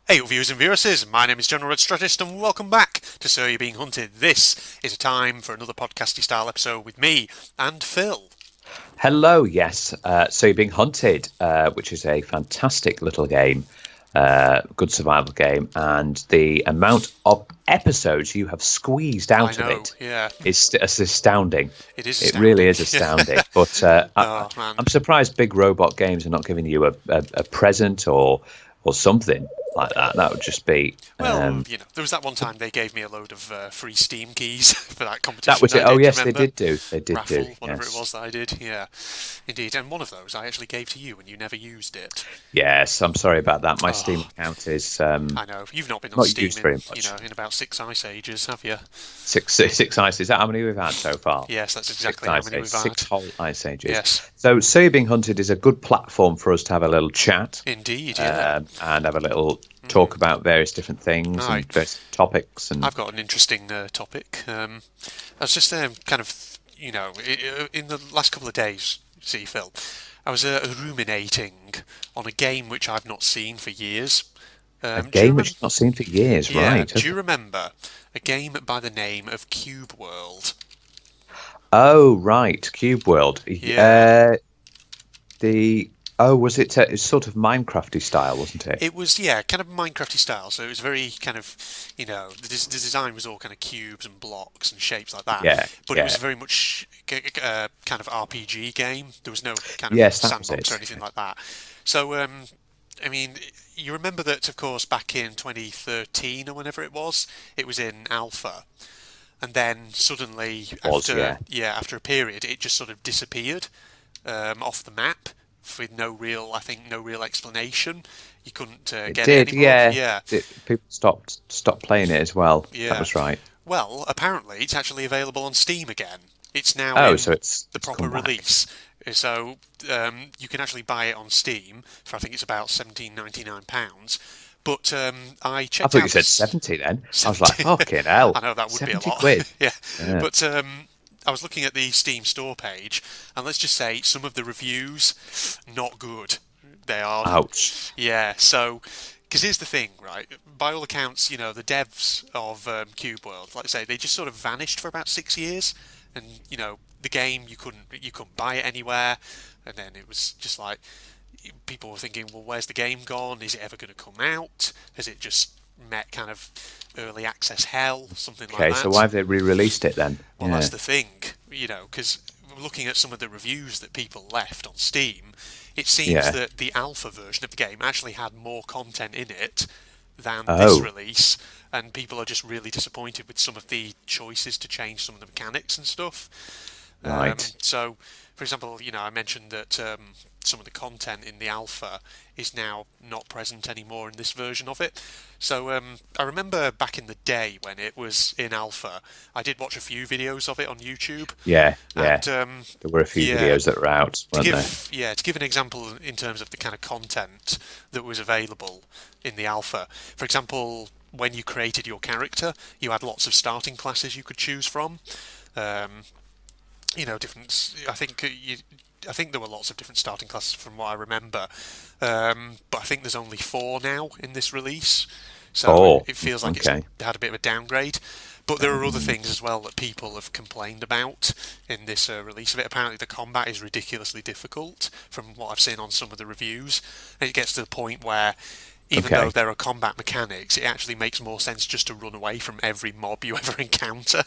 Hey, viewers and viewresses, my name is General Red Strategist and welcome back to So You're Being Hunted. This is a time for another podcasty style episode with me and Phil. Hello, yes. So you're being hunted, which is a fantastic little game, good survival game, and the amount of episodes you have squeezed I out of know, it yeah, is astounding. it is It really astounding. is astounding. But Oh, man. I'm surprised Big Robot Games are not giving you a present or something like that. That would just be Well, there was that one time they gave me a load of free Steam keys for that that competition was I it. Oh did, do you yes, they remember? did do. They did do. Raffle, whatever it Yes. was that I did, yeah, indeed. And one of those I actually gave to you and you never used it. Yes, I'm sorry about that. My Steam Oh, account is I know. You've not been on not Steam used in, very much. in about six ice ages, have you? Six ice. Is that how many we've had so far? Yes, that's Six exactly how ice many ages. we've had. Six whole ice ages. Yes, So you're being hunted is a good platform for us to have a little chat indeed, yeah. and have a little talk about various different things Right. and various topics. And I've got an interesting topic. I was just kind of, in the last couple of days, see, Phil, I was ruminating on a game which I've not seen for years. a Do you game which remember? you've not seen for years, Yeah, right? do you remember a game by the name of Cube World? Oh, right. Cube World. Yeah, The was it? It's sort of Minecrafty style, wasn't it? it was, yeah, kind of Minecrafty style. So it was very kind of, the design was all kind of cubes and blocks and shapes like that. Yeah, But it was yeah. very much kind of RPG game. There was no kind of Yes, that was sandbox or it. anything like that. So, I mean, you remember that, of course, back in 2013 or whenever it was in alpha. And then suddenly, It was, after yeah. after a period, it just sort of disappeared off the map with no real, I think, no real explanation. You couldn't It get it did, anymore. yeah. Yeah, People stopped playing it as well. That yeah. was right. Well, apparently, it's actually available on Steam again. It's now Oh, so in the it's proper come back. release. So you can actually buy it on Steam for I think it's about £17.99. But I I checked thought you out said this 70 then. I was like, 70. fucking hell, I know that would be a 70 lot. quid. Yeah, Yeah. but I was looking at the Steam store page, and let's just say some of the reviews not good. They are, Ouch. yeah. So, because here's the thing, right? By all accounts, the devs of Cube World, like I say, they just sort of vanished for about 6 years, and the game you couldn't buy it anywhere, and then it was just like people were thinking, well, where's the game gone? Is it ever going to come out? Has it just met kind of early access hell, something like Okay, so that? why have they re-released it then? Well, that's Yeah. the thing, because looking at some of the reviews that people left on Steam, it seems Yeah. that the alpha version of the game actually had more content in it than this Oh, release, and people are just really disappointed with some of the choices to change some of the mechanics and stuff. right. So, for example, I mentioned that some of the content in the alpha is now not present anymore in this version of it. So, I remember back in the day when it was in alpha, I did watch a few videos of it on YouTube, Yeah, yeah. and There were a few yeah, videos that were out, weren't there? to give an example in terms of the kind of content that was available in the alpha. For example, when you created your character, you had lots of starting classes you could choose from. Um, different. I think there were lots of different starting classes from what I remember, but I think there's only four now in this release, so it, Oh, it feels like it's okay. had a bit of a downgrade. But there are other things as well that people have complained about in this release of it. Apparently, the combat is ridiculously difficult, from what I've seen on some of the reviews, and it gets to the point where even though Okay. there are combat mechanics, it actually makes more sense just to run away from every mob you ever encounter,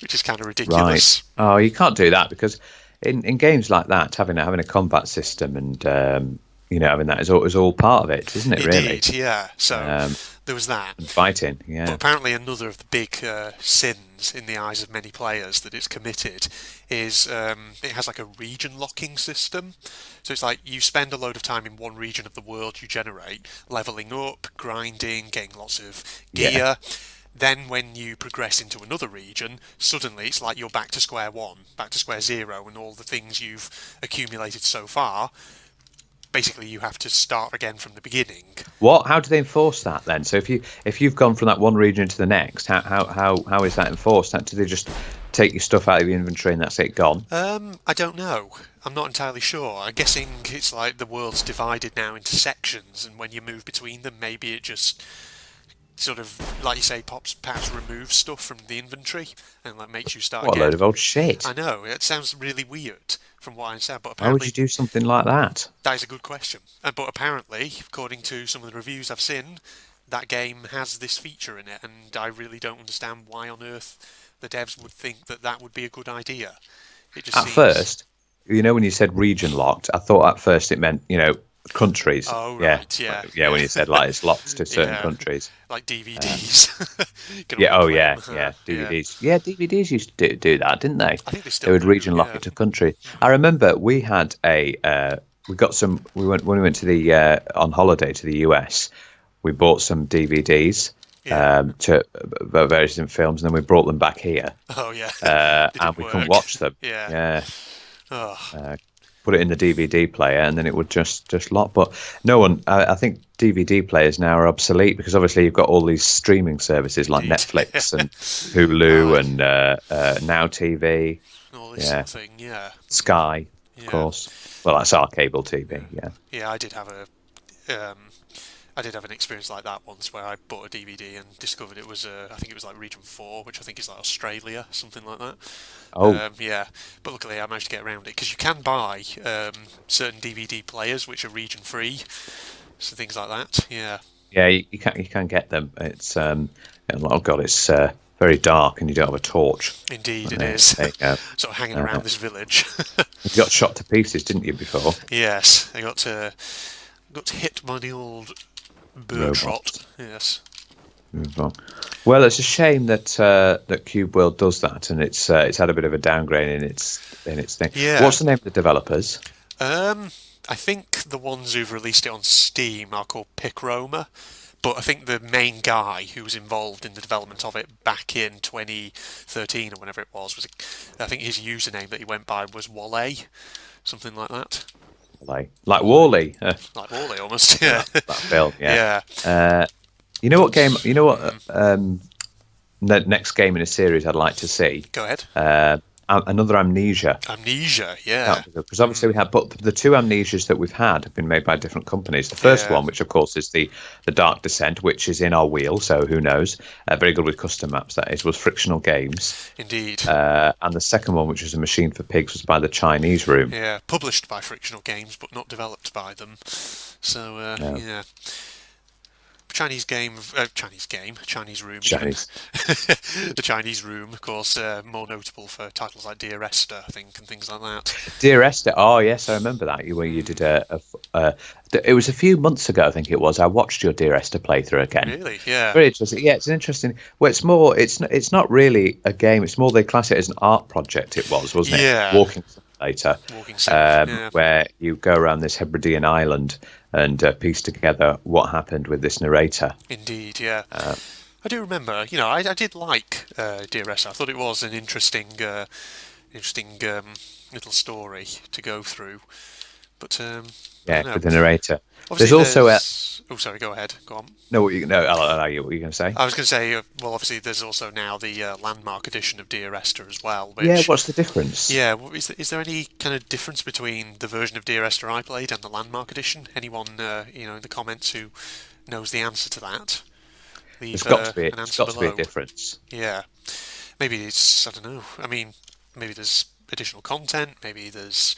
which is kind of Right. ridiculous. Oh, you can't do that because in games like that, having a combat system and having that is all part of it, isn't it? Really, Indeed, yeah. So um, there was that. and fighting. But Yeah. apparently, another of the big sins in the eyes of many players that it's committed is it has like a region locking system. So it's like you spend a load of time in one region of the world you generate, leveling up, grinding, getting lots of Yeah. gear. Then, when you progress into another region, suddenly it's like you're back to square one, back to square zero, and all the things you've accumulated so far basically you have to start again from the beginning. What? How do they enforce that then? So if you've gone from that one region to the next, how is that enforced? Do they just take your stuff out of your inventory and that's it gone? I don't know. I'm not entirely sure. I'm guessing it's like the world's divided now into sections, and when you move between them, maybe it just sort of, like you say, perhaps removes stuff from the inventory and like makes you start What a again. load of old shit! I know it sounds really weird from what I understand, but Why would you apparently do something like that? that is a good question. But apparently, according to some of the reviews I've seen, that game has this feature in it, and I really don't understand why on earth the devs would think that that would be a good idea. It just At seems. first, when you said region locked, I thought at first it meant countries. Oh Yeah, right, yeah, yeah. When you said like it's locked to certain yeah, countries. like DVDs. You can Yeah. only Oh play yeah. them. Yeah. Yeah. DVDs. Yeah. DVDs used to do that, didn't they? I think they They still would do. region lock Yeah. it to country. I remember we had we got some. We went when we went to the on holiday to the US. We bought some DVDs Yeah. to various different films, and then we brought them back here, Oh yeah. They and didn't we couldn't work. watch them. Yeah. Yeah. Oh, Put it in the DVD player, and then it would just lock. But no one, I think DVD players now are obsolete because obviously you've got all these streaming services like Indeed. Netflix and Hulu and Now TV, all this Yeah. sort of thing. Yeah. Sky, of Yeah. course. Well, that's our cable TV. Yeah. Yeah, I did have an experience like that once where I bought a DVD and discovered it was I think it was like Region 4, which I think is like Australia, something like that. Oh, Yeah, but luckily I managed to get around it because you can buy certain DVD players which are region free, so things like that. Yeah, yeah. You can get them. It's oh god, it's very dark, and you don't have a torch. indeed it There is. you go. Sort of hanging around this village. You got shot to pieces, didn't you, before? Yes, I got hit by the old bird Robot. shot. Yes. Well, it's a shame that Cube World does that, and it's had a bit of a downgrade in its thing. Yeah. What's the name of the developers? I think the ones who've released it on Steam are called Picroma, but I think the main guy who was involved in the development of it back in 2013 or whenever it was I think his username that he went by was Wale, something like that, Like Wally, like Wally almost. Yeah, that film. Yeah. yeah. You know what game? You know what? The next game in a series I'd like to see. Go ahead. Another Amnesia. Amnesia. Yeah. Because obviously we had, but the two Amnesias that we've had have been made by different companies. The first Yeah. one, which of course is the Dark Descent, which is in our wheel, so who knows? Very good with custom maps. That is, was Frictional Games. Indeed. And the second one, which was a Machine for Pigs, was by the Chinese Room. Yeah. Published by Frictional Games, but not developed by them. So yeah. Chinese Room. Chinese. The Chinese Room, of course, more notable for titles like Dear Esther, I think, and things like that. Dear Esther. Oh yes, I remember that. Where you did it was a few months ago, I think it was. I watched your Dear Esther playthrough again. Really? Yeah. Very interesting. Yeah, it's an interesting. Well, it's more. It's not really a game. It's more they class it as an art project. It wasn't it? Yeah. Walking Simulator. Walking Sim, yeah. Where you go around this Hebridean island and piece together what happened with this narrator. Indeed, yeah. I do remember, I did like Dear Esther. I thought it was an interesting little story to go through. But I Yeah, don't know. with the narrator. Obviously, There's also Oh, sorry. Go ahead. Go on. no. I'll allow you. What were you going to say? I was going to say, well, obviously, there's also now the landmark edition of Dear Esther as well. Which, Yeah. What's the difference? yeah. Is there any kind of difference between the version of Dear Esther I played and the landmark edition? Anyone, in the comments who knows the answer to that? Leave There's got to be. an There's answer got to be a below. difference. Yeah. Maybe it's, I don't know. I mean, maybe there's additional content. Maybe there's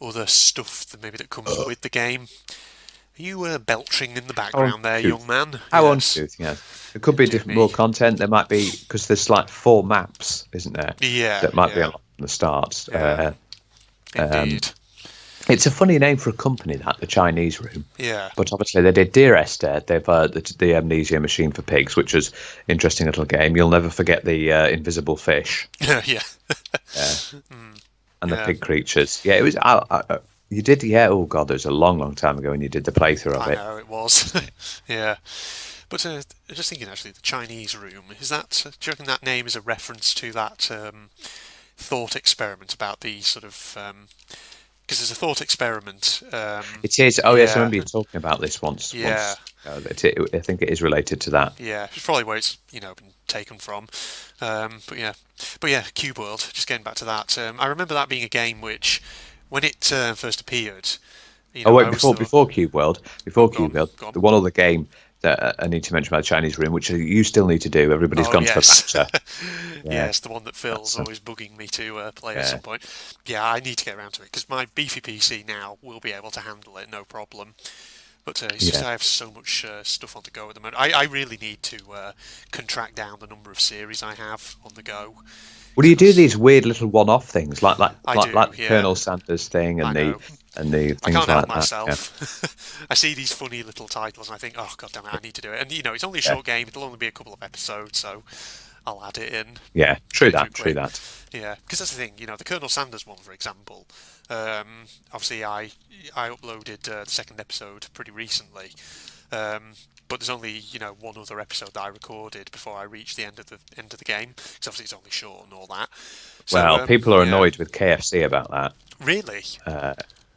other stuff that comes with the game. Are you belching in the background there, uncouth. young man? How Yes. uncouth, yeah. There could be Dear different more me. content. There might be because there's like 4 maps, isn't there? Yeah. That might be yeah. unlocked from the start. Yeah. Indeed. It's a funny name for a company, that the Chinese Room. Yeah. But obviously they did Dear Esther. They've the Amnesia Machine for Pigs, which was an interesting little game. You'll never forget the invisible fish Yeah. and the Yeah. pig creatures. Yeah, it was. You did, yeah. Oh god, it was a long, long time ago when you did the playthrough of I it. know it was. Yeah. But just thinking, actually, the Chinese Room, do you reckon that name is a reference to that thought experiment about the sort of because there's a thought experiment. It is. Oh yes, I Yeah, remember you talking about this once. yeah, I think it is related to that. yeah. It's probably where it's been taken from. But yeah, Cube World. Just getting back to that. I remember that being a game which, when it first appeared, Oh I wait, always thought, before Cube World, oh, go on, go on. the one other game that I need to mention about the Chinese Room, which you still need to do. Everybody's Oh gone yes, to the beta. Yeah, yes, the one that Phil's that's always bugging me to play at yeah, some point. Yeah, I need to get around to it because my beefy PC now will be able to handle it, no problem. But it's just yeah. I have so much stuff on the go at the moment. I really need to contract down the number of series I have on the go. Well, do you do these weird little one-off things I do, like the yeah. Colonel Sanders thing I know. and the I things can't help like that? Yeah, myself. I see these funny little titles and I think, oh god damn it, I need to do it. And it's only a yeah, short game; it'll only be a couple of episodes, so I'll add it in. yeah. True Get through that. True quick. that. Yeah, because that's the thing. The Colonel Sanders one, for example. Obviously, I uploaded the second episode pretty recently, but there's only one other episode that I recorded before I reached the end of the game. Because obviously it's only short and all that. So Well, people are yeah, annoyed with KFC about that. really.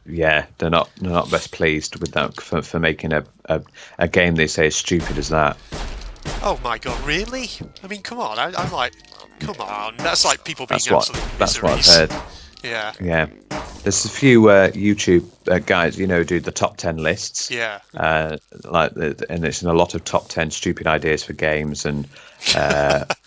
Yeah, they're not best pleased with that for making a game they say is stupid as that. Oh my god, really? I mean, come on. I'm like, come on. That's like people being That's what absolute that's what I've miseries. heard. Yeah, Yeah, there's a few YouTube guys, do the top 10 lists, yeah. and it's in a lot of top 10 stupid ideas for games, and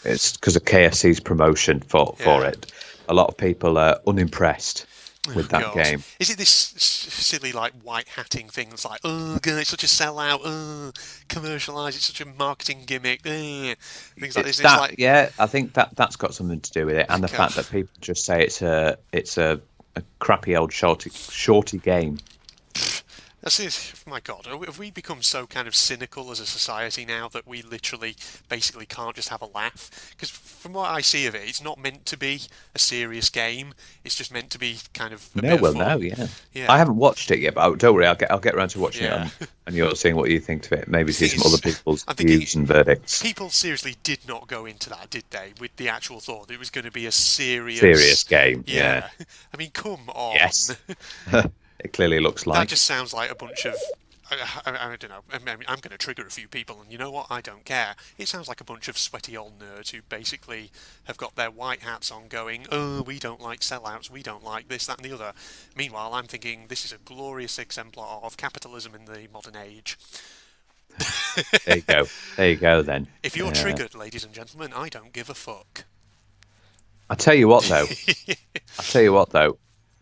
it's because of KFC's promotion for Yeah. it. A lot of people are unimpressed Oh with that God. game. Is it this silly like white hatting things like God, it's such a sellout, commercialize, it's such a marketing gimmick, things like this. It's It's that, like yeah. I think that's got something to do with it, and the God, fact that people just say it's a crappy old shorty game. that's it. My God, have we become so kind of cynical as a society now that we literally basically can't just have a laugh? Because from what I see of it, it's not meant to be a serious game. It's just meant to be kind of a No, bit well, of no, fun. yeah. I Yeah, haven't watched it yet, but don't worry, I'll get around to watching it, yeah. and you're seeing what you think of it. Maybe The see thing some other is, people's I'm thinking views and verdicts. people seriously did not go into that, did they? With the actual thought that it was going to be a Serious serious. game, yeah. Yeah. I mean, come on. Yes, it clearly looks That like. just sounds like a bunch of. I don't know. I mean, I'm going to trigger a few people, and you know what? I don't care. It sounds like a bunch of sweaty old nerds who basically have got their white hats on going, oh, we don't like sellouts, we don't like this, that, and the other. Meanwhile, I'm thinking this is a glorious exemplar of capitalism in the modern age. There you go. There you go. Then If you're triggered, ladies and gentlemen, I don't give a fuck. I tell you what, though.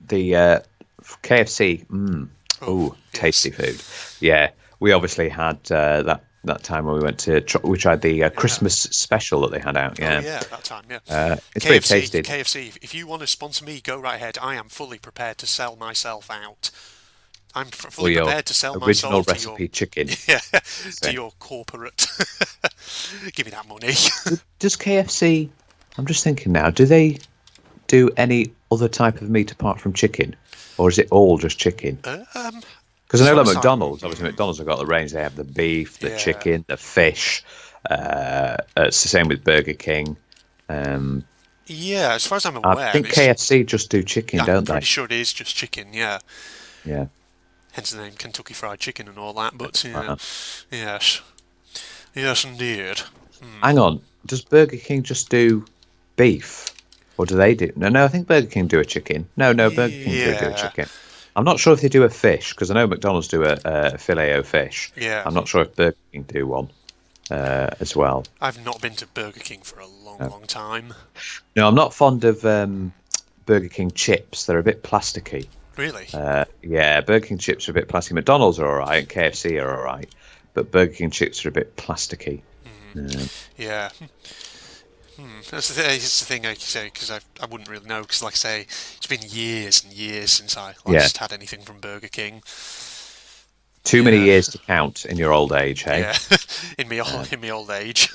The KFC. Oh, yes. Tasty food. Yeah, we obviously had that time when we went to we tried the Christmas special that they had out. Oh Yeah, yeah, that time, yeah. it's very KFC, tasty. KFC. If you want to sponsor me, go right ahead. I am fully prepared to sell myself out. I'm For fully your prepared to sell my original soul to recipe your chicken. yeah, to So, your corporate. Give me that money. does KFC? I'm just thinking now. Do they do any other type of meat apart from chicken, or is it all just chicken? Because I as know far like as McDonald's. Obviously, McDonald's have got the range. They have the beef, the Yeah. chicken, the fish. It's the same with Burger King. Yeah, as far as I'm I aware, think KFC just do chicken, I'm don't pretty they? sure it is just chicken. Yeah, Yeah. hence the name Kentucky Fried Chicken and all that. But Uh-huh. yes, yes, indeed. Hang on. Does Burger King just do beef, or do they do? No. I think Burger King do a chicken. No. Burger King do a Yeah. chicken. I'm not sure if they do a fish because I know McDonald's do a filet o fish. Yeah. I'm not sure if Burger King do one as well. I've not been to Burger King for a long time. No, I'm not fond of Burger King chips. They're a bit plasticky. Really? Yeah, Burger King chips are a bit plasticky. McDonald's are all right, and KFC are all right, but Burger King chips are a bit plasticky. Yeah. That's the thing I say because I wouldn't really know because like I say it's been years and years since I last had anything from Burger King. Too many Yeah. years to count in your old age, hey? Yeah, in my old age.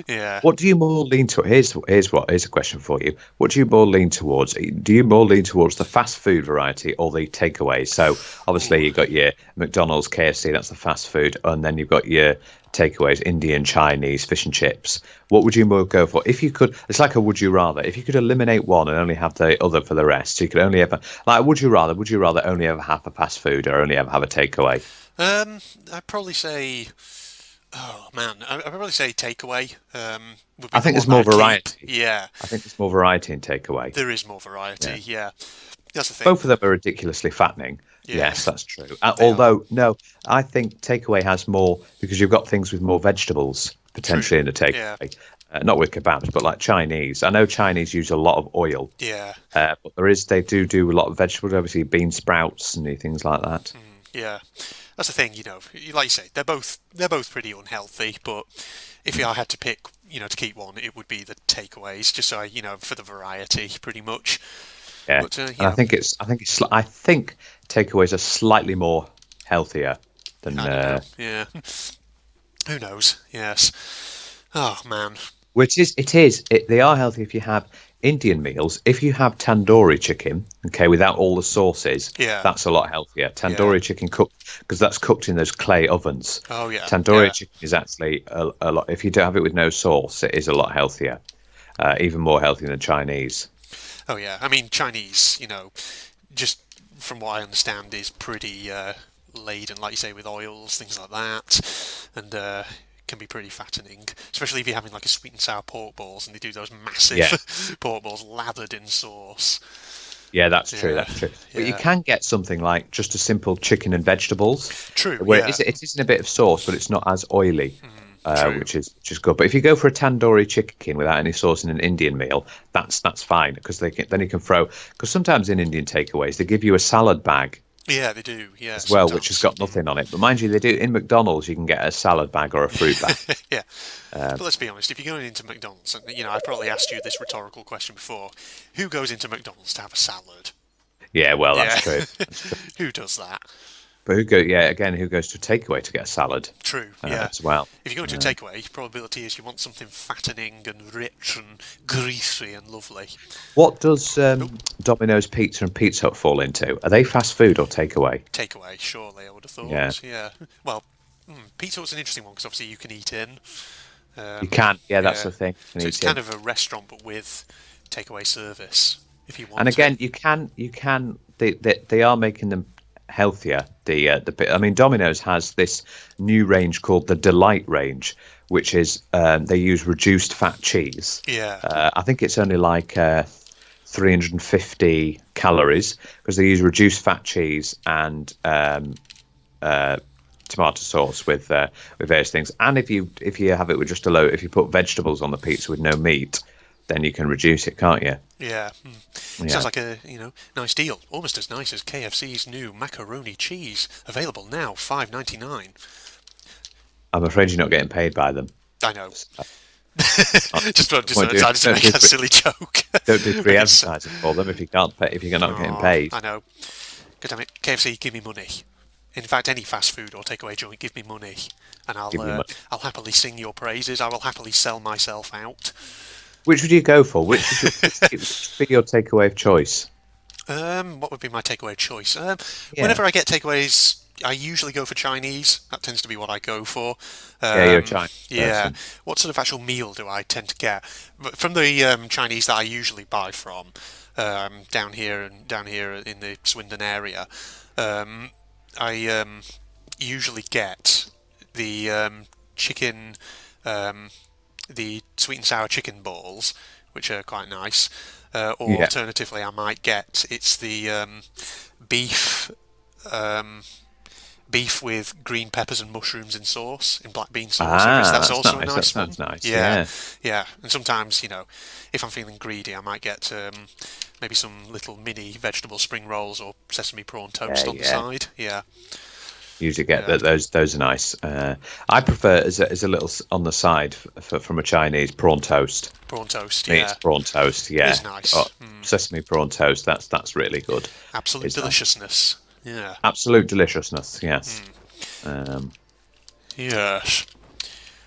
Yeah. What do you more lean to? Here's a question for you. What do you more lean towards? Do you more lean towards the fast food variety or the takeaway? So obviously you've got your McDonald's, KFC, that's the fast food, and then you've got your takeaways, Indian, Chinese, fish and chips, what would you more go for? If you could, it's like a would you rather. If you could eliminate one and only have the other for the rest, so you could only ever, like, would you rather only ever have a fast food or only ever have a takeaway? I'd probably say, oh man, I'd probably say takeaway. Would be I the think there's one more that I'd keep. variety. Yeah, I think there's more variety in takeaway. there is more Yeah. variety. Yeah, that's the thing. Both of them are ridiculously fattening. Yeah, Yes, that's true. they are. Although, no, I think takeaway has more because you've got things with more vegetables True. potentially in a Yeah, takeaway. Not with kebabs, but like Chinese. I know Chinese use a lot of oil, yeah, but they do a lot of vegetables. Obviously, bean sprouts and things like that. yeah. That's the thing. Like you say, they're both pretty unhealthy. But if I had to pick, to keep one, it would be the takeaways, just so for the variety, pretty much. Yeah, But and I think takeaways are slightly more healthier than I don't know. Yeah, who knows? Yes. Oh man. which is they are healthy if you have Indian meals. If you have tandoori chicken, okay, without all the sauces, Yeah. that's a lot healthier. Tandoori chicken cooked because that's cooked in those clay ovens. Oh yeah. Tandoori Yeah. chicken is actually a lot. If you don't have it with no sauce, it is a lot healthier, even more healthy than Chinese. Oh yeah. I mean, Chinese, just from what I understand, is pretty laden, like you say, with oils, things like that, and can be pretty fattening, especially if you're having like a sweet and sour pork balls, and they do those massive Yeah. pork balls lathered in sauce. Yeah, that's true. Yeah. That's true. But you Yeah. can get something like just a simple chicken and vegetables, True. where Yeah. it isn't a bit of sauce, but it's not as oily, True. which is good. But if you go for a tandoori chicken without any sauce in an Indian meal, that's fine because then you can throw. Because sometimes in Indian takeaways they give you a salad bag Yeah, they do. Yeah. as well, which has Sometimes. got nothing on it. But mind you, they do in McDonald's. You can get a salad bag or a fruit bag. Yeah. But let's be honest, if you're going into McDonald's, and I've probably asked you this rhetorical question before, who goes into McDonald's to have a salad? Yeah, well, Yeah. that's true. Who does that? But who goes to a takeaway to get a salad True, yeah. as well? If you go into a takeaway, probability is you want something fattening and rich and greasy and lovely. What does Domino's Pizza and Pizza Hut fall into? Are they fast food or takeaway? Takeaway, surely, I would have thought. Yeah. Yeah. Well, Pizza Hut's an interesting one because obviously you can eat in. You can, yeah, that's Yeah. the thing. You So need it's to- kind of a restaurant but with takeaway service if you want and again, to. you can. They are making them healthier. I mean, Domino's has this new range called the Delight range, which is they use reduced fat cheese. Yeah. I think it's only like 350 calories because they use reduced fat cheese and tomato sauce with various things. And if you have it with just if you put vegetables on the pizza with no meat, then you can reduce it, can't you? Yeah. Yeah. Sounds like a, nice deal. Almost as nice as KFC's new macaroni cheese. Available now, $5.99. I'm afraid you're not getting paid by them. I know. Don't just do- decided to don't make do- that silly joke. Don't do free Because- advertising for them if you can't pay, if you're not getting Aw, paid. I know. God damn it. KFC, give me money. In fact, any fast food or takeaway joint, give me money. And Give me money. I'll happily sing your praises. I will happily sell myself out. Which would you go for? Which would be your takeaway of choice? What would be my takeaway choice? Yeah. Whenever I get takeaways, I usually go for Chinese. That tends to be what I go for. Yeah, you're a Chinese Yeah. person. What sort of actual meal do I tend to get? But from the Chinese that I usually buy from down here in the Swindon area, I usually get the chicken, the sweet and sour chicken balls, which are quite nice. Or Yeah. alternatively, I might get the beef. Beef with green peppers and mushrooms in sauce, in black bean sauce. Ah, that's that's also nice. a That nice sounds one. nice, Yeah, yeah. yeah. And sometimes, if I'm feeling greedy, I might get maybe some little mini vegetable spring rolls or sesame prawn toast Yeah, on the yeah. side. Yeah, Usually get Yeah. those are nice. I prefer as a little on the side from a Chinese prawn toast. prawn toast. I mean, Yeah, it's prawn toast. Yeah, It's nice. Sesame prawn toast. That's really good. absolute it's nice. deliciousness. Yeah, Absolute deliciousness. Yes. yes.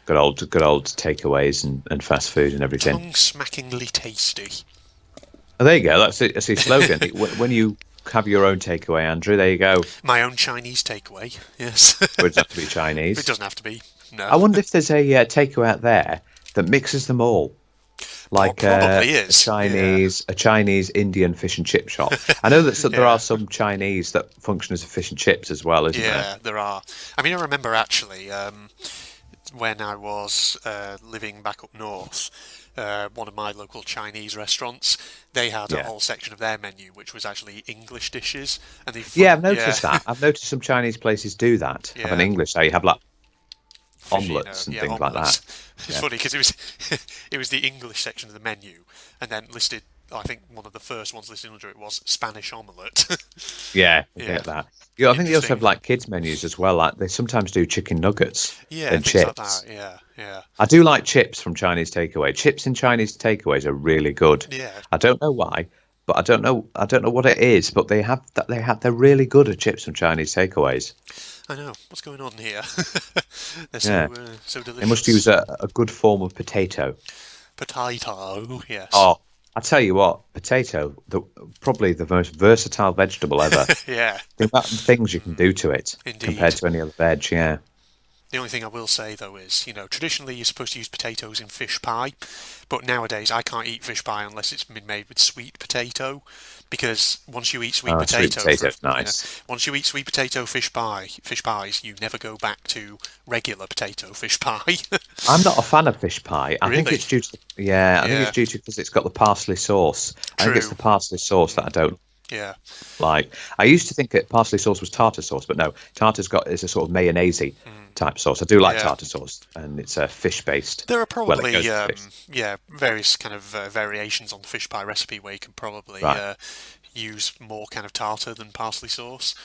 Good old takeaways and fast food and everything. Tongue-smackingly tasty. Oh, there you go. That's it. That's the slogan. When you have your own takeaway, Andrew, there you go. My own Chinese takeaway. Yes, It doesn't have to be Chinese. it doesn't have to be. no. I wonder if there's a takeaway out there that mixes them all, like Probably is. Yeah. A Chinese Indian fish and chip shop. I know that there Yeah. are some Chinese that function as a fish and chips as well, isn't there? Yeah, there are. I mean, I remember actually when I was living back up north, one of my local Chinese restaurants, they had a Yeah. whole section of their menu which was actually English dishes, and Yeah, I've yeah, noticed that. I've noticed some Chinese places do that. Have an yeah, English, so you have like fishino, omelets and yeah, things like that. omelets. It's Yeah. funny because it was it was the English section of the menu, and then listed. I think one of the first ones listed under it was Spanish omelette. Yeah, I Yeah, get that. Yeah, I think they also interesting. have like kids menus as well. Like they sometimes do chicken nuggets Yeah, and things like chips. that. Yeah, yeah, I do like chips from Chinese takeaway. Chips in Chinese takeaways are really good. yeah. I don't know why, but I don't know what it is, but they're really good at chips from Chinese takeaways. I know what's going on here. They're Yeah. so They must use delicious. a good form of potato. Potato, yes. Oh, I tell you what, probably the most versatile vegetable ever. Yeah, Think about the things you can do to it compared indeed. to any other veg. Yeah. The only thing I will say though is, traditionally you're supposed to use potatoes in fish pie, but nowadays I can't eat fish pie unless it's been made with sweet potato, because once you eat sweet Sweet potato potato, nice. once you eat sweet potato fish pies, you never go back to regular potato fish pie. I'm not a fan of fish pie. I think Really? it's due to yeah, I think it's Yeah, due to because it's got the parsley sauce. I think it's true. the parsley sauce that I don't Yeah, like. I used to think that parsley sauce was tartar sauce, but no, is a sort of mayonnaise type sauce. I do like yeah. tartar sauce, and it's a fish based. There are Well, it probably, goes with fish, yeah, various kind of variations on the fish pie recipe where you can probably right? use more kind of tartar than parsley sauce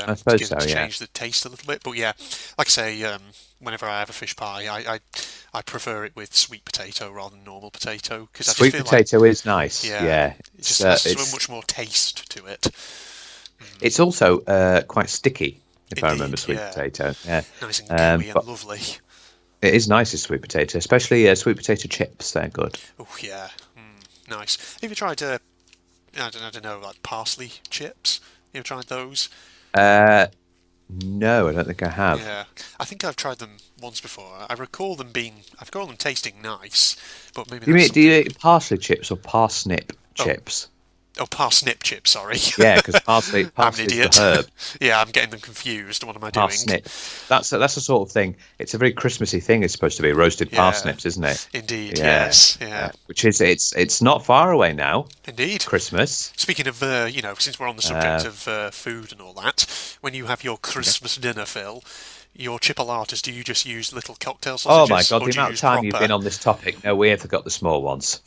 I to suppose so. to Yeah, change the taste a little bit. But yeah, like I say, whenever I have a fish pie, I prefer it with sweet potato rather than normal potato because I just sweet feel like, potato is nice. yeah, Yeah, it just has so much more taste to it. it's also quite sticky. If I remember Indeed, sweet yeah, potato, yeah. nice and gooey and But lovely. it is nice as sweet potato, especially sweet potato chips. They're good. Oh yeah, nice. Have you tried? I don't know, like parsley chips. You ever tried those? Uh, no, I don't think I have. Yeah, I think I've tried them once before. I recall them tasting nice, but maybe that's Do you something. eat parsley chips or parsnip Oh, chips? oh, parsnip chips. Sorry, Yeah, because I'm an parsley's the idiot. herb. Yeah, I'm getting them confused. What am I doing? Parsnip. That's the sort of thing. It's a very Christmassy thing. It's supposed to be roasted Yeah, parsnips, isn't it? indeed. Yeah. Yes. Yeah, Which is it's not far away now. indeed. Christmas. Speaking of, since we're on the subject Uh, of food and all that, when you have your yeah. Christmas dinner, Phil, your chipolatas, do you just use little cocktail Oh my sausages, God, or the do you amount of use time you've proper? been on this topic. No, we have got the small ones.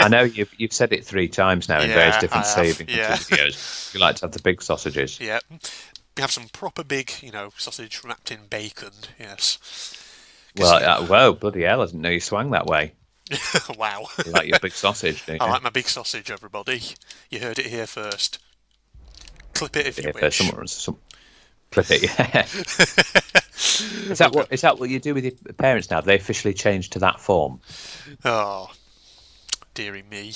I know you've said it 3 times now in various Yeah, I different have. saving Yeah, videos. You like to have the big sausages. yeah. We have some proper big, sausage wrapped in bacon. Yes, because Well, whoa, bloody hell! I didn't know you swung that way. wow. You like your big sausage, don't I you? like my big sausage, everybody. You heard it here first. Clip it if you Yeah, for wish. some clip it. Yeah. Is that what you do with your parents now? Have they officially changed to that form? Oh, dearie me.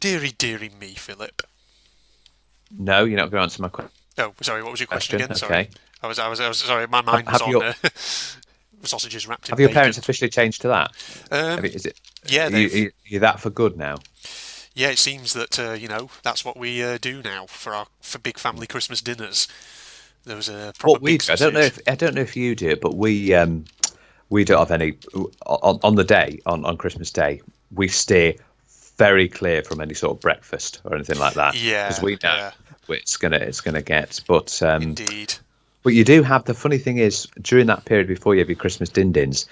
Dearie, dearie me, Philip. No, you're not going to answer my Oh, sorry, what was your question question. again? Sorry. Okay. I was sorry, my mind was Have on your sausages wrapped in have your bacon. parents officially changed to that? Um, Is it yeah, you that for good now? yeah, it seems that, that's what we do now for big family Christmas dinners. There was a proper What we big do, sausage. I don't know if you do it, but we don't have any on the day on Christmas Day. We steer very clear from any sort of breakfast or anything like that because Yeah, we know yeah, it's gonna get. indeed. But you do have the funny thing is during that period before you have your Christmas din-dins,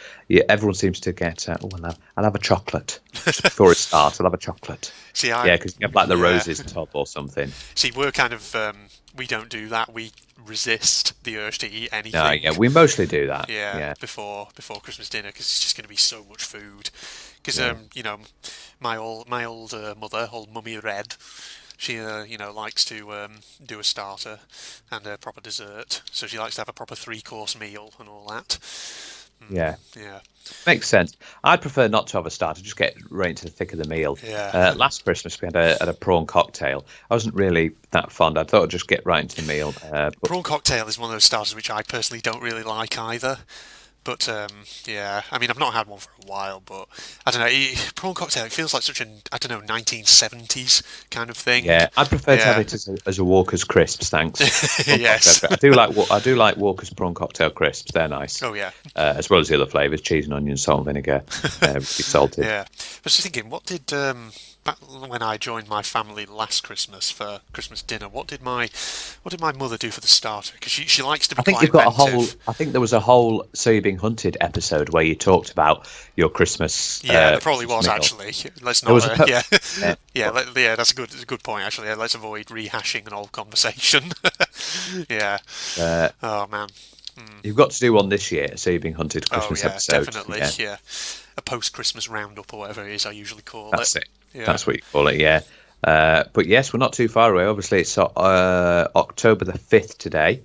everyone seems to get I'll have a chocolate just before it starts. I'll have a chocolate. See, Yeah, because you have like the yeah. roses top or something. See, we're kind of, we don't do that. We resist the urge to eat No, anything. yeah, we mostly do that. Yeah, Yeah, before Christmas dinner because it's just going to be so much food. Because yeah. my old mother, old Mummy Red, she likes to do a starter and a proper dessert. So she likes to have a proper 3-course meal and all that. Yeah. Yeah. Makes sense. I'd prefer not to have a starter, just get right into the thick of the meal. Yeah. Last Christmas, we had a prawn cocktail. I wasn't really that fond. I thought I'd just get right into the meal. But Prawn cocktail is one of those starters which I personally don't really like either. But yeah, I mean, I've not had one for a while, but I don't know. Prawn cocktail, it feels like such an, I don't know, 1970s kind of thing. yeah, I'd prefer to have Yeah. it as a Walker's crisps. Thanks. Prawn Yes. cocktail. I do like Walker's prawn cocktail crisps. They're nice. Oh yeah. As well as the other flavors: cheese and onion, salt and vinegar, really salted. Yeah. I was just thinking, what did back when I joined my family last Christmas for Christmas dinner? What did my mother do for the starter? Because she likes to be I think quite you've got inventive. I think there was a whole "So You're Being Hunted" episode where you talked about your Christmas. Yeah, there probably Christmas was meal. actually. Let's There was not. a Yeah, yeah. yeah, yeah. That's a good point actually. Yeah, let's avoid rehashing an old conversation. Yeah. Uh, Oh man. you've got to do one this year. "So You're Being Hunted" Oh Christmas yeah, episode. definitely. Yeah, Yeah. A post-Christmas roundup or whatever it is, I usually call that's it. it. Yeah. That's what you call it. Yeah. But yes, we're not too far away. Obviously, it's October the 5th today.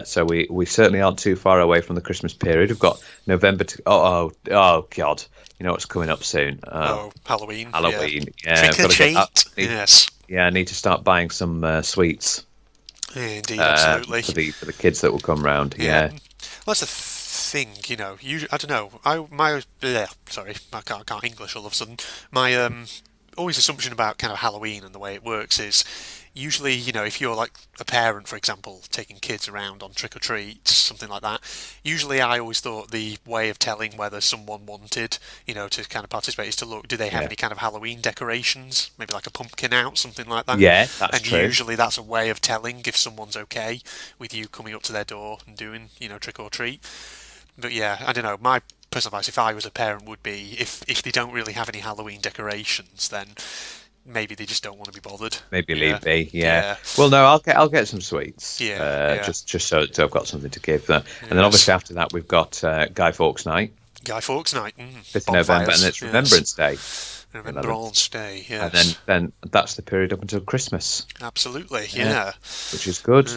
So we certainly aren't too far away from the Christmas period. We've got November to oh God, you know what's coming up soon? Oh, Halloween. Halloween. Yeah. Yeah, I've Trick or gotta get that. treat. Yes. Yeah, I need to start buying some sweets Yeah, indeed, absolutely. for the kids that will come round. Yeah, Well, that's the thing, you know. I don't know. Sorry, I can't English all of a sudden. My always assumption about kind of Halloween and the way it works is usually, you know, if you're like a parent, for example, taking kids around on trick or treats, something like that. Usually, I always thought the way of telling whether someone wanted, you know, to kind of participate is to look, do they have Yeah. any kind of Halloween decorations, maybe like a pumpkin out, something like that. yeah, that's And true. usually that's a way of telling if someone's okay with you coming up to their door and doing, you know, trick or treat. But yeah, I don't know. My personal advice, if I was a parent, would be if they don't really have any Halloween decorations, then maybe they just don't want to be bothered. Maybe Yeah. leave be. Yeah. Yeah. Well, no, I'll get some sweets. Yeah, yeah. Just so I've got something to give. And then Yes. obviously after that we've got Guy Fawkes Night, Guy Fawkes Night, 5th of November, bonfires, and it's yes. Remembrance Day. Remembrance Day, And yes. then that's the period up until Christmas, Absolutely, yeah. which is good.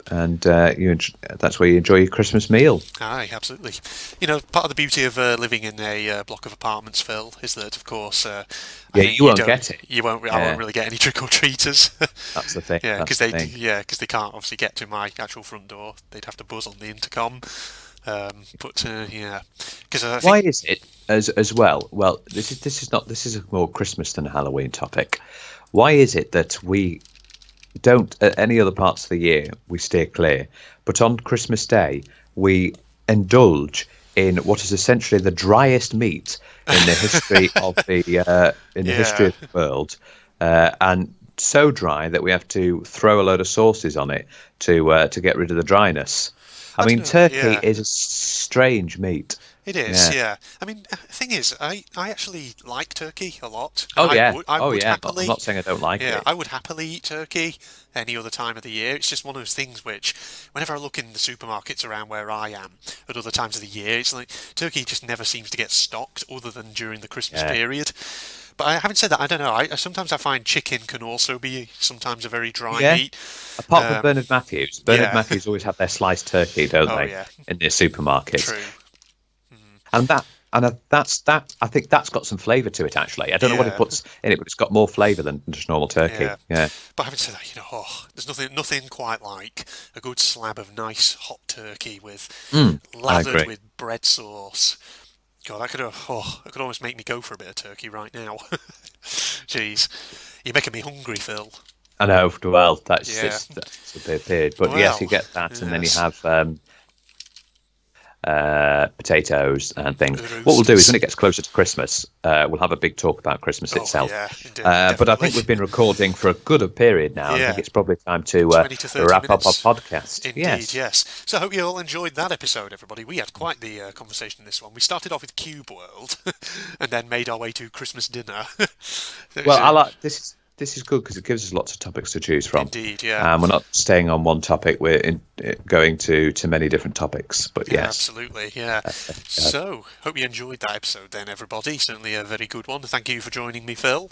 And that's where you enjoy your Christmas meal. Aye, absolutely. You know, part of the beauty of living in a block of apartments, Phil, is that, of course, I Yeah, think you won't don't- get it. You won't. I Yeah. won't really get any trick or treaters. That's the thing. Yeah, That's because the thing. they can't obviously get to my actual front door. They'd have to buzz on the intercom. But yeah, because I Why think is it as well? Well, this is a more Christmas than a Halloween topic. Why is it that we don't at any other parts of the year we steer clear, but on Christmas Day we indulge in what is essentially the driest meat in the history of history of the world, and so dry that we have to throw a load of sauces on it to get rid of the dryness. I mean, don't know, turkey yeah. is a strange meat. it is. Yeah. Yeah, I mean, the thing is, I actually like turkey a lot. Oh I yeah, I would But happily. I'm not saying I don't like Yeah, it. I would happily eat turkey any other time of the year. It's just one of those things which, whenever I look in the supermarkets around where I am at other times of the year, it's like turkey just never seems to get stocked other than during the Christmas Yeah. period. But having said that, I don't know. Sometimes I find chicken can also be sometimes a very dry Yeah. meat. Apart from Um, Bernard Matthews, Bernard yeah. Matthews always have their sliced turkey, don't Oh, they, yeah. in their supermarkets? True. And that's that. I think that's got some flavour to it. Actually, I don't know what he Yeah. puts in it, but it's got more flavour than just normal turkey. Yeah. Yeah. But having said that, you know, there's nothing quite like a good slab of nice hot turkey with I lathered agree. with bread sauce. God, that could almost make me go for a bit of turkey right now. Jeez, you're making me hungry, Phil. I know. Well, that's Yeah. just that's a bit weird, but yes, you Well, get that, and then you yes. have potatoes and things. Roasts. What we'll do is when it gets closer to Christmas, we'll have a big talk about Christmas Oh, itself. yeah, indeed, But I definitely. think we've been recording for a good period now. I Yeah. think it's probably time to 20 to 30 wrap up minutes. our podcast. Indeed, yes. So I hope you all enjoyed that episode, everybody. We had quite the conversation in this one. We started off with Cube World, and then made our way to Christmas dinner. Well, I like this is good because it gives us lots of topics to choose from. Indeed, yeah. We're not staying on one topic. We're going to many different topics. But Yeah, yes, absolutely, yeah. So, hope you enjoyed that episode then, everybody. Certainly a very good one. Thank you for joining me, Phil.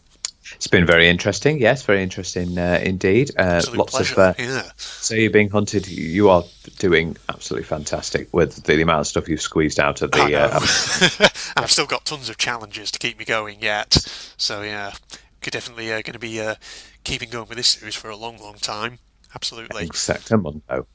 It's been very interesting. Yes, very interesting indeed. Absolute Lots pleasure. of. Yeah. So you're being hunted. You are doing absolutely fantastic with the amount of stuff you've squeezed out of I the. know. And I've still got tons of challenges to keep me going yet. So yeah, could definitely going to be keeping going with this series for a long, long time. Absolutely. Exacto mundo.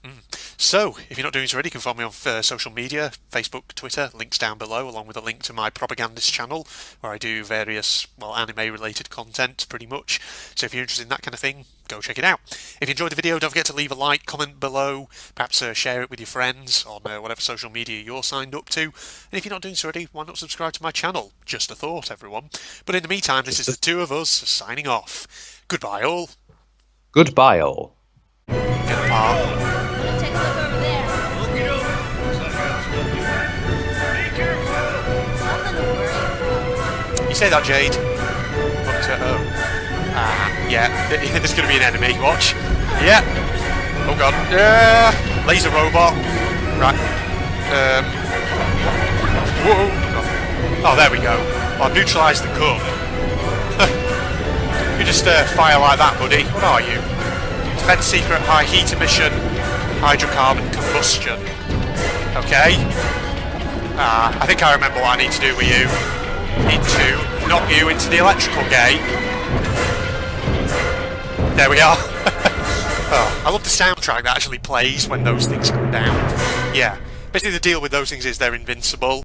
So, if you're not doing so already, you can follow me on social media, Facebook, Twitter, links down below, along with a link to my propagandist channel, where I do various, well, anime-related content, pretty much. So if you're interested in that kind of thing, go check it out. If you enjoyed the video, don't forget to leave a like, comment below, perhaps share it with your friends on whatever social media you're signed up to. And if you're not doing so already, why not subscribe to my channel? Just a thought, everyone. But in the meantime, this is the two of us signing off. Goodbye, all. Goodbye, all. Get apart. I'm gonna take a look over there. Nothing to worry about. You say that, Jade. But, yeah, there's going to be an enemy. Watch. Yeah. Oh, God. Laser robot. Right. Whoa. Oh, there we go. Oh, I've neutralised the gun. You just fire like that, buddy. What are you? Defense secret, high heat emission, hydrocarbon combustion. Okay. I think I remember what I need to do with you. Need to knock you into the electrical gate. There we are. Oh, I love the soundtrack that actually plays when those things come down. Yeah. Basically the deal with those things is they're invincible.